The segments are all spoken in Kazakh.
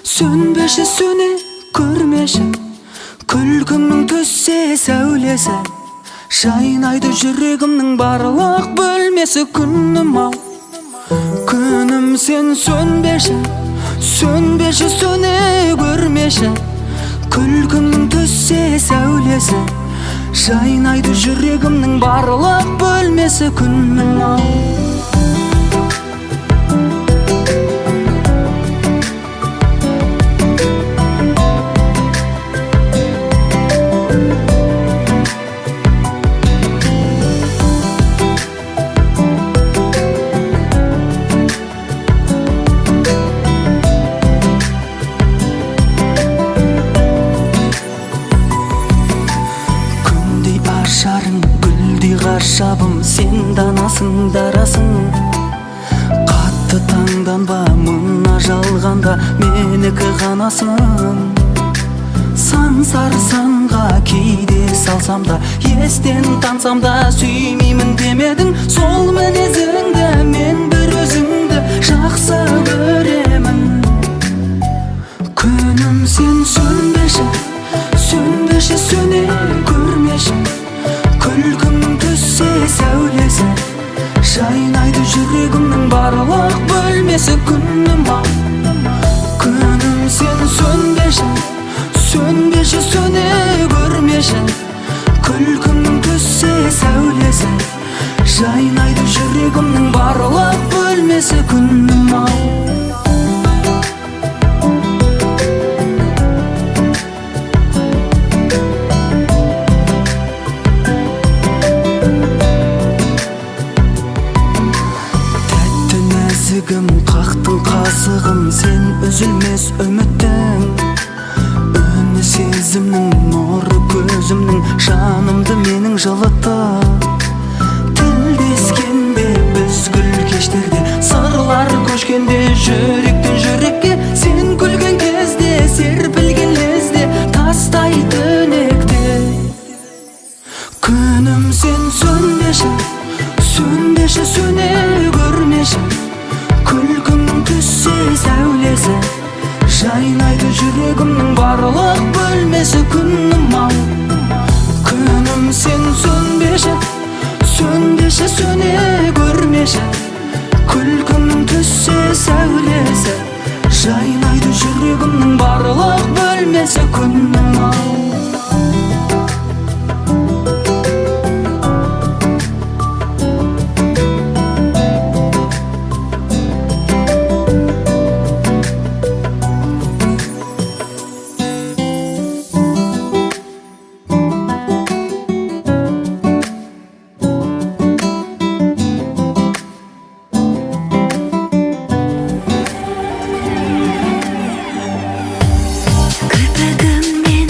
Sönбеші сөне көрмеші, күлкімнің түссе сәулесі, жайнайды жүрегімнің барлық бөлмесі. Күнім-ау, күнім сен сөнбеші, сөнбеші сөне көрмеші, күлкімнің түссе сәулесі, жайнайды жүрегімнің барлық бөлмесі. Күнім-ау. Ашарың гүлдей ғажабым, сен данасың, дарасың. Қатты таңданба, мына жалғанда менікі ғанасың. Сан-сары санға кейде салсам да, естен тансам да, сүймеймін демедің. Сол мінезіңді мен бір өзіңді жақсы көремін. Күнім сен сөнбеші, сөнбеші сөне көрмеші, күлкімнің түссе сәулесі, жайнайды жүрегімнің барлық бөлмесі. Күнім-ау, күнім сен сөнбеші, сөнбеші сөне көрмеші, күлкімнің түссе сәулесі, жайнайды жүрегімнің барлық бөлмесі. Күнім-ау. Қақтың қасығым, сен үзілмес үміттің, үні сезімнің, нұры көзімнің, жанымды менің жылытты. Тілдескенде біз гүл кештерде, сырлар көшкенде, жүректен жүрекке, сен күлген кезде, серпілген лезде, тастай түнекте. Күнім сен сөнбеші, сөнбеші сөне көрмеші, күлкімнің түссе сәулесі, жайнайды жүрегімнің барлық бөлмесі. Күнім-ау, күнім сен сөнбеші, сөнбеші сөне көрмеші, күлкімнің түссе сәулесі, жайнайды жүрегімнің барлық бөлмесі. Күнім-ау. Кірпігіммен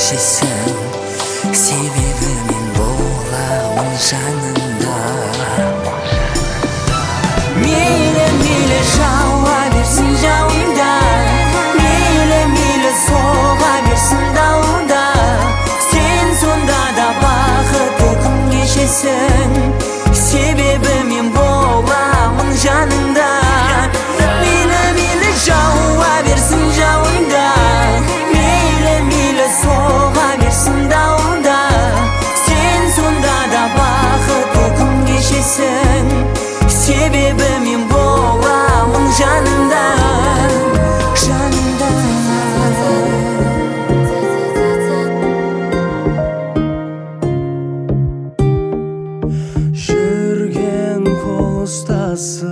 кешесің, себебі мен боламын жанында. Мейлі жауа берсін жауында, мейлі соға берсін дауында, сен сонда да бақытты күн кешесің, себебі мен боламын жанында. Мейлі жауа берсін жауында, мейлі соға берсін дауында, сен сонда да бақытты күн кешесің, себебі мен боламын жанында, жанында. Жүрген қол ұстасып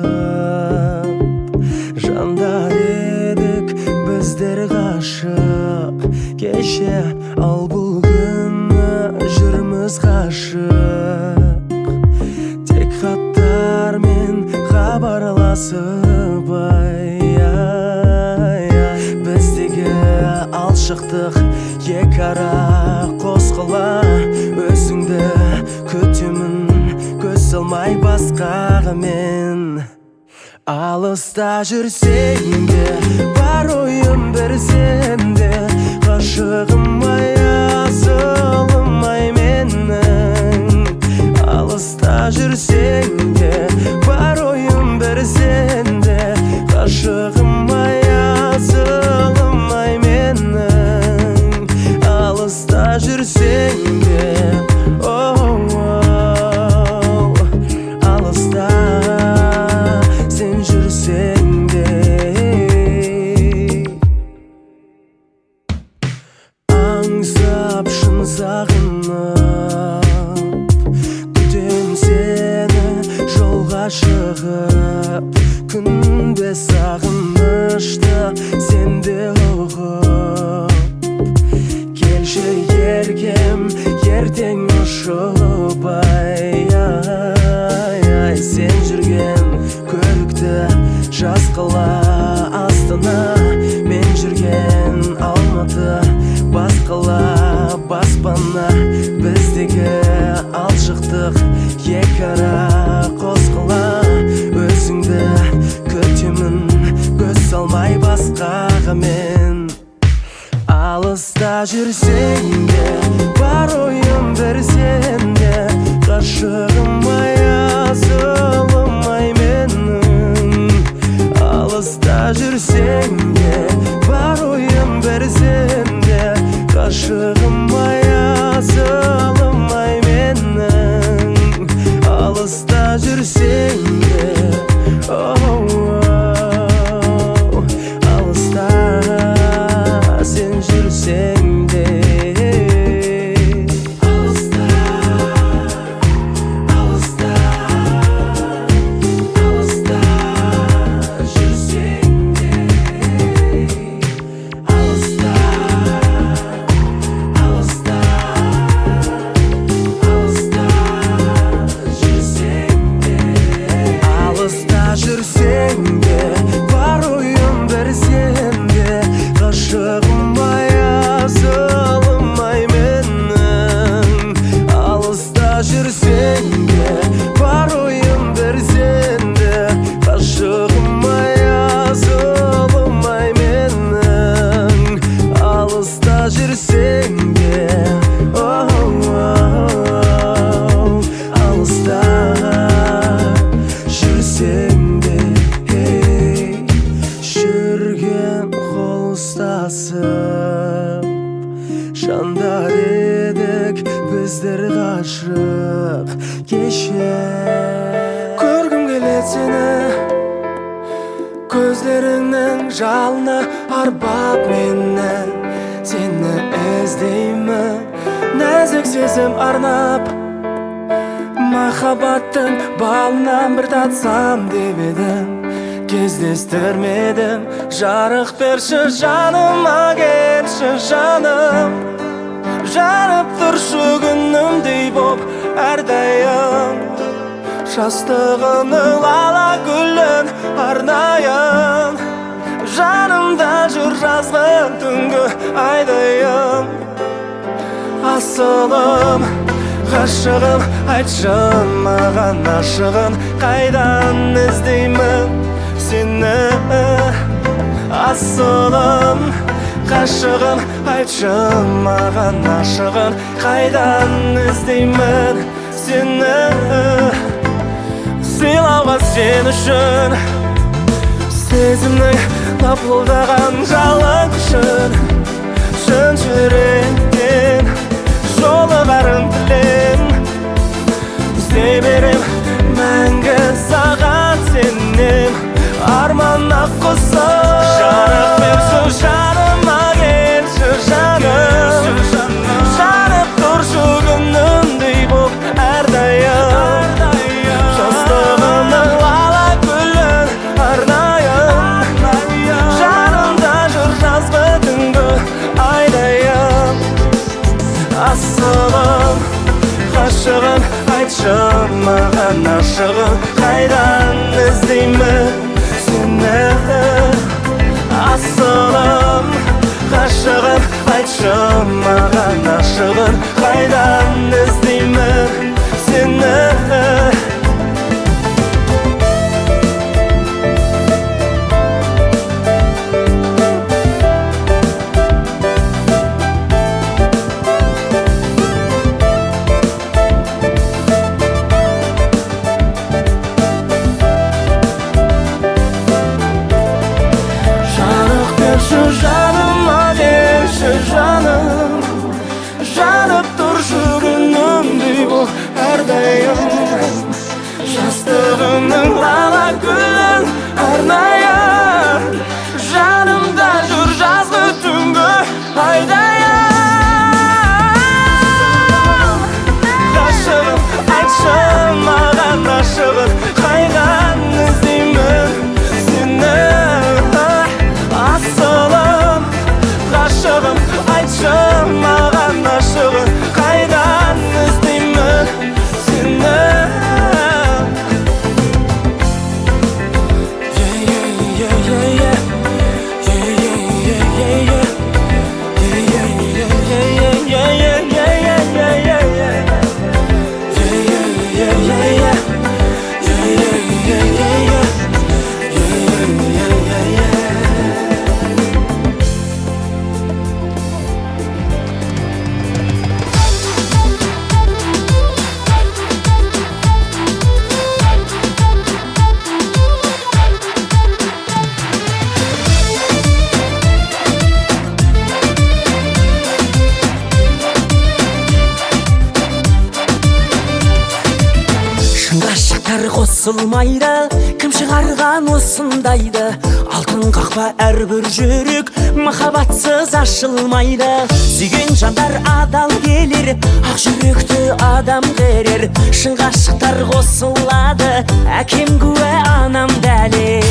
жандар едік біздер ғашық кеше, ал бұл күні жүрміз ғашық. Тек хаттармен хабарласып біздегі алшықтық екі ара қосқыла. Өзіңді күтемін көз салмай басқаға мен. Алыста жүрсең де бар ойым бір сенде, ғашығым ай асылым ай менің. Алыста жүрсең де бар ойым бір сенде, ғашығым ай асылым ай менің. Алыста жүрсең де алыста сен жүрсең де, аңсап шын сағынып күтем сені жолға шығып. Күнде сағынышты сенде ұғып, келші еркем ертең ұшып сен жүрген көрікті жас қала Астана, мен жүрген Алматы бас қала баспана. Біздегі алшықтық екі ара қосқыла. Өзіңді күтемін көз салмай басқаға мен. Алыста жүрсең де бар ойым бір сенде, ғашығым ай асылым ай менің. Алыста жүрсең де бар ойым бір сенде, ғашығым ай асылым ай менің. Алыста жүрсең де алыста сен жүрсең де, алыста алыста алыста жүрсең де, алыста алыста алыста жүрсең де. Алыста жүрсең де бар ойым бір сенде, ғашығым ай асылым ай менің. Алыста жүрсең де бар ойым бір сенде, ғашығым ай асылым ай менің. Алыста жүрсең де алыста жүрсең де, жүрген қол ұстасып жандар едік біздер ғашық кеше. Көргім келеді сені, көздеріңнің жалыны арбап мені. Сені іздеймін нәзік сезім арнап, махаббаттың балынан бір татсам деп едім. Кездестірмедім, жарық берші жаныма келші жаным. Жанып тұршы күнімдей боп әрдайым, жастығыны лала гүлін арнайын. Жанымда жүр жазғы түнгі айдайым, асылым, ғашығым, айтшы маған ашығын, қайдан іздеймін сені? Асылым, ғашығым, айтшы маған ашығын, қайдан іздеймін сені? Сыйлауға сен үшін сезімнің лапылдаған жалын күшін, шын жүректен жолығарын тілем. Іздей берем мәңгі саған сенем, арманға қосып. Жарық берші жаныма, келші жаным, жанып тұршы күнімдей боп әрдайым. Жастығымның лала гүлін арнайын, жанымда жүр жазғы түнгі айдайын. Асылым, ғашығым, айтшы маған ашығын, қайдан іздеймін сені? Асылым, ғашығым, айтшы маған ашығын, қайдан іздеймін сені? Жаныма келші жаным, жанып тұршы күнімдей боп әрдайым. Жастығымның лала гүлін арнайын, жанымда жүр жазғы түнгі айдайын. Ғашығым, айтшы маған ашығын, қайдан іздеймін сені? Асылым, ғашығым, айтшы маған ашығын, қайдан іздеймін сені? Ғашықтар қосылмайды, кім шығарған осындайды? Алтын қақпа әрбір жүрек, махаббатсыз ашылмайды. Сүйген жандар адал келер, ақ жүректі адам қерер. Шын ғашықтар қосылады, әкем куә, анам дәлел.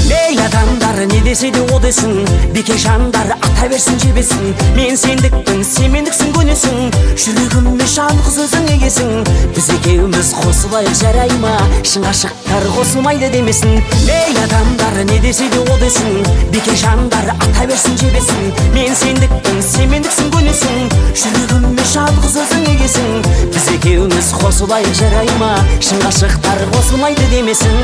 Ей адамдар, не десе де о десін, беке жандар ата берсін жебесін. Мен сендікпін, сен мендіксің, көнесің, жүрегіме жалғыз өзің егесің. Біз екеуміз қосылайық жарай ма? Шын ғашықтар қосылмайды демесін. Ей адамдар, не десе де о десін, беке жандар ата берсін жебесін. Мен сендікпін, сен мендіксің, көнесің, жүрегіме жалғыз өзің егесің. Біз екеуміз қосылайық жарай ма? Шын ғашықтар қосылмайды демесін.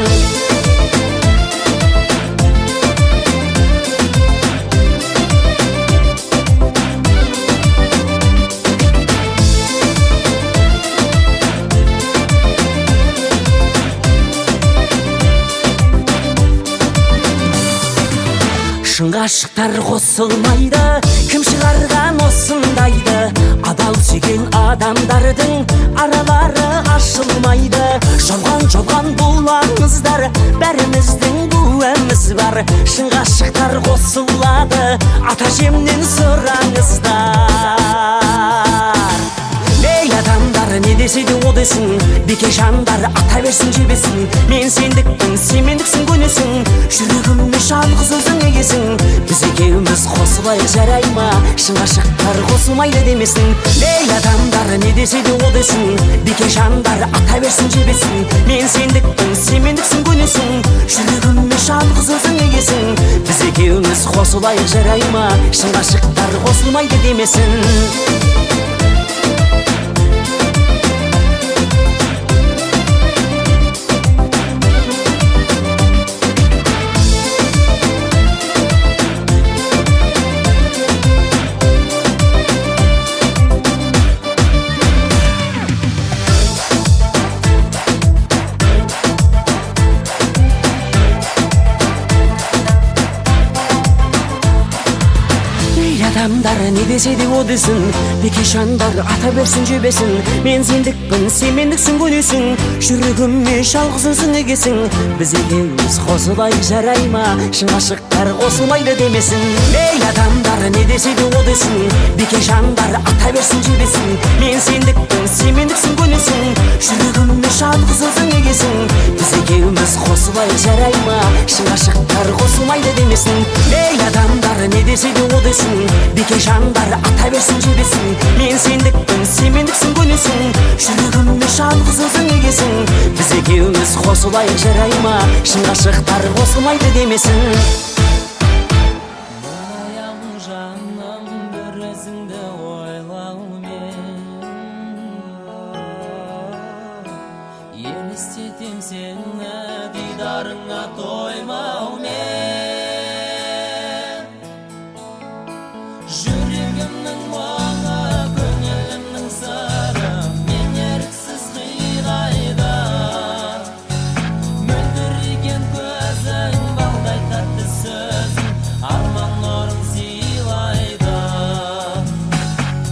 Шын ғашықтар қосылмайды, кім шығарған осындайды? Адал сүйген адамдардың аралары ашылмайды. Жолған бұл аңыздар, бәріміздің куәміз бар. Шын ғашықтар қосылады, ата жемнен сұраңыздар. Ей адамдар, не десе де о десін, Beke жандар ата берсин жебесин. Мен сендікпін, сен мендіксің көнесің. Жүрегімде жалғыз өзің егесің. Біз екеуміз қосылайық жарай ма? Шын ғашықтар қосылмайды демесін. Ей адамдар не десе де о десін. Бeke жандар ата берсин жебесин. Мен сендікпін, сен мендіксің көнесің. Жүрегімде жалғыз өзің егесің. Біз екеуміз қосылайық жарай ма? Шын ғашықтар қосылмайды демесін. Адамдар не десе де о десін. Бeke жандар ата берсін жебесін. Мен сендікпін, сен мендіксің көнесің. Жүрегіме жалғыз өзің егесің. Біз екеуміз қосылайық жарай ма? Шын ғашықтар қосылмайды демесін. Ей адамдар не десе де о десін. Бeke жандар ата берсін жебесін. Мен сендікпін, сен мендіксің көнесің. Жүрегіме жалғыз өзің егесің. Біз екеуміз қосылайық жарай ма? Шын ғашықтар қосылмайды демесін. Ей адамдар не десе де о десін. Beke жандар ата берсін жебесін. Мен сендікпін, сен мендіксің көнесің. Жүрегімде жалғыз өзің егесің. Біз екеуміз қосылайық жарай ма? Шын ғашықтар қосылмайды демесін. Мұңаям жаным бір өзіңді ойлаумен. Елестетем сені дидарыңа тоймаумен. Жүрегімнің мұңы, көңілімнің сыры, мен еріксіз қинайды. Мөлдіреген көзің, балдай тәтті сөзің, арман нұрын сыйлайды.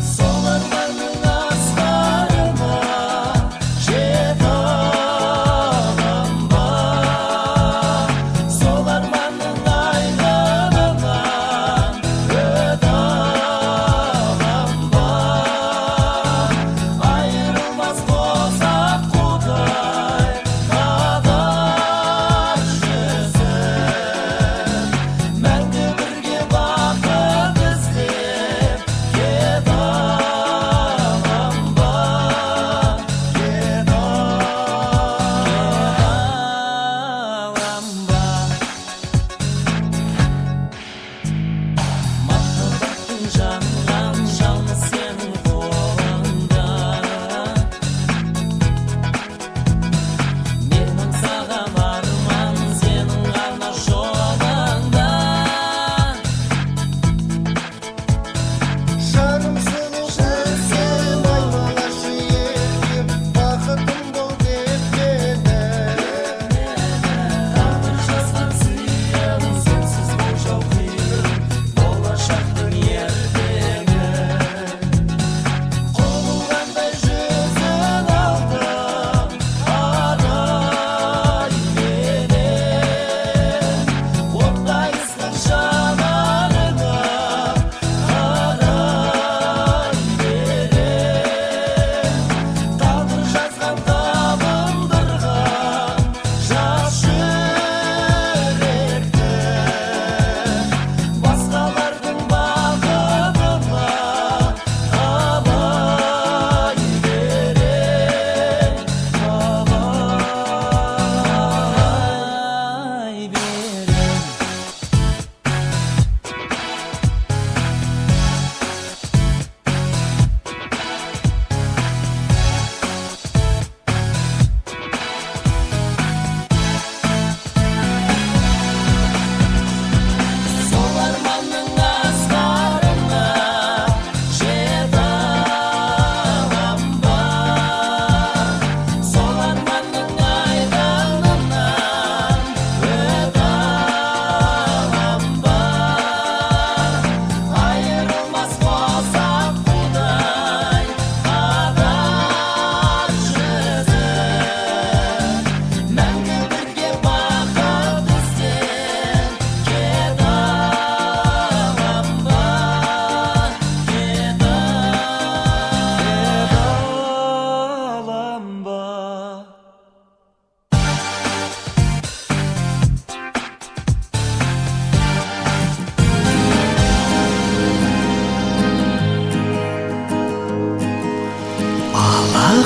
Сол арманның асқарына жетіп ба? Сол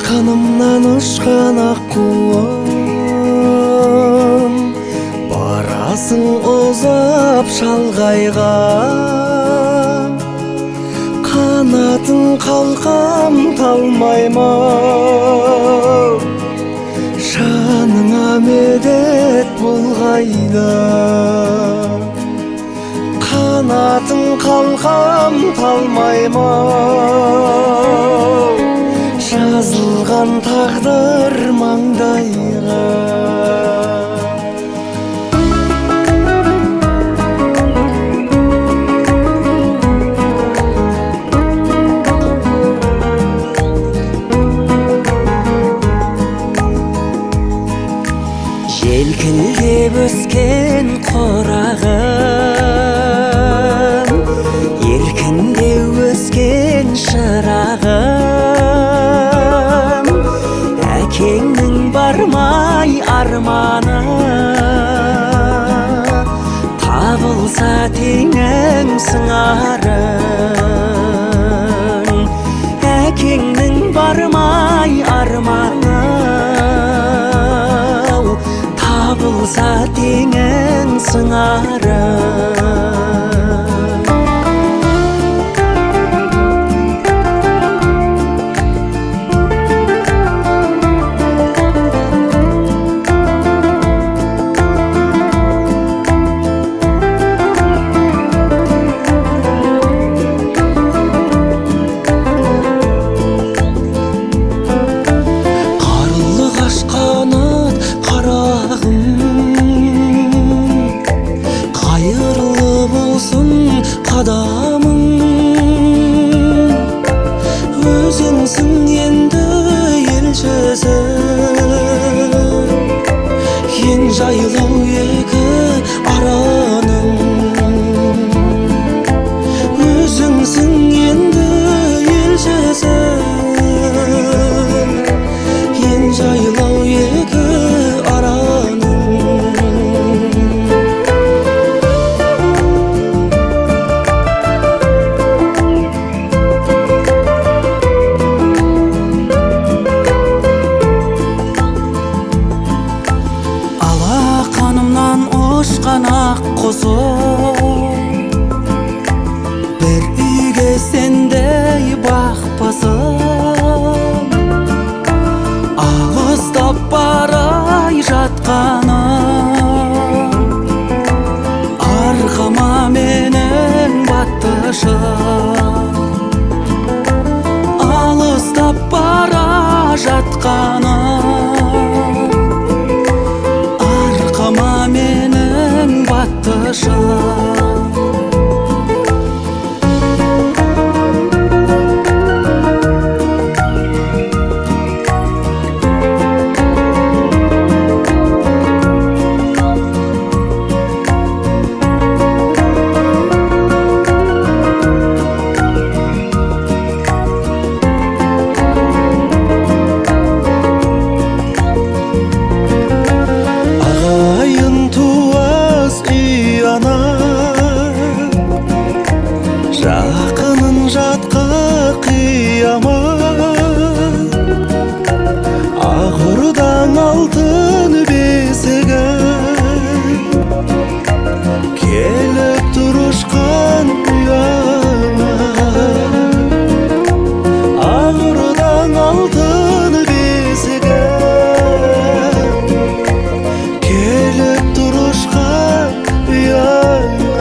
Kanımdan uçkan akkuam barasın ozap şalgayga, kanatın kalkam talmayma, şanına medet bulgayda. Kanatın kalkam talmayma, жазылған тағдыр маңдайға. Желкілдеп өскен қорағым, еркіндеу өскен шырағым, әкеңнің бармай арманы, табылса теңің сыңарың. Әкеңнің бармай арманы, табылса теңің сыңарың. Қадамың өзіңсің енді елшісі, ең жайлау екі араның. Өзіңсің енді елшісі, ең жайлау екі араның. Ұшқан ақ құсым, бір үйге сендей бақпасым, алыстап барай жатқаным, арқама менің баттышым. Алыстап бара жатқаным, арқама менің баттышым. Жақының жатқа қиямат, ақырдан алтын бесігі келіп тұрышқан ұяңа. Ақырдан алтын бесігі келіп тұрышқан ұяңа.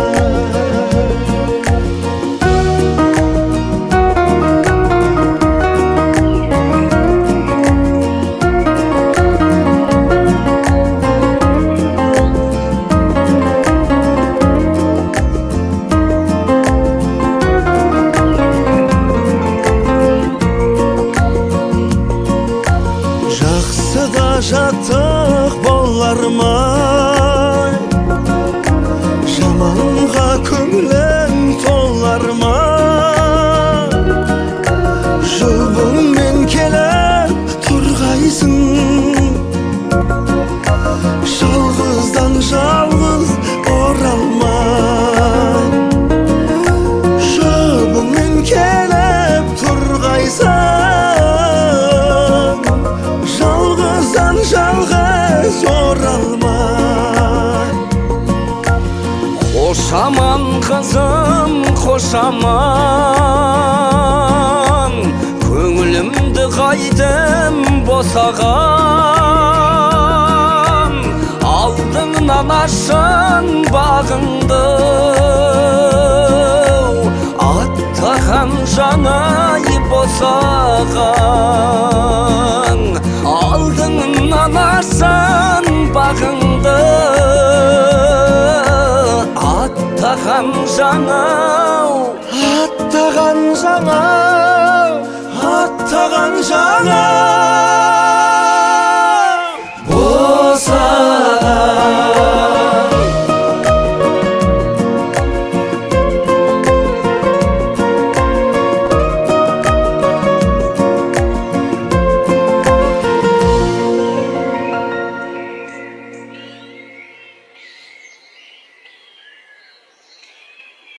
назым қошаман, көңілімді қайтем босаған. Алдыңнан ашын бағыңды, аттаған жанай босаған. Алдыңнан ашын бағыңды, аттаған жанай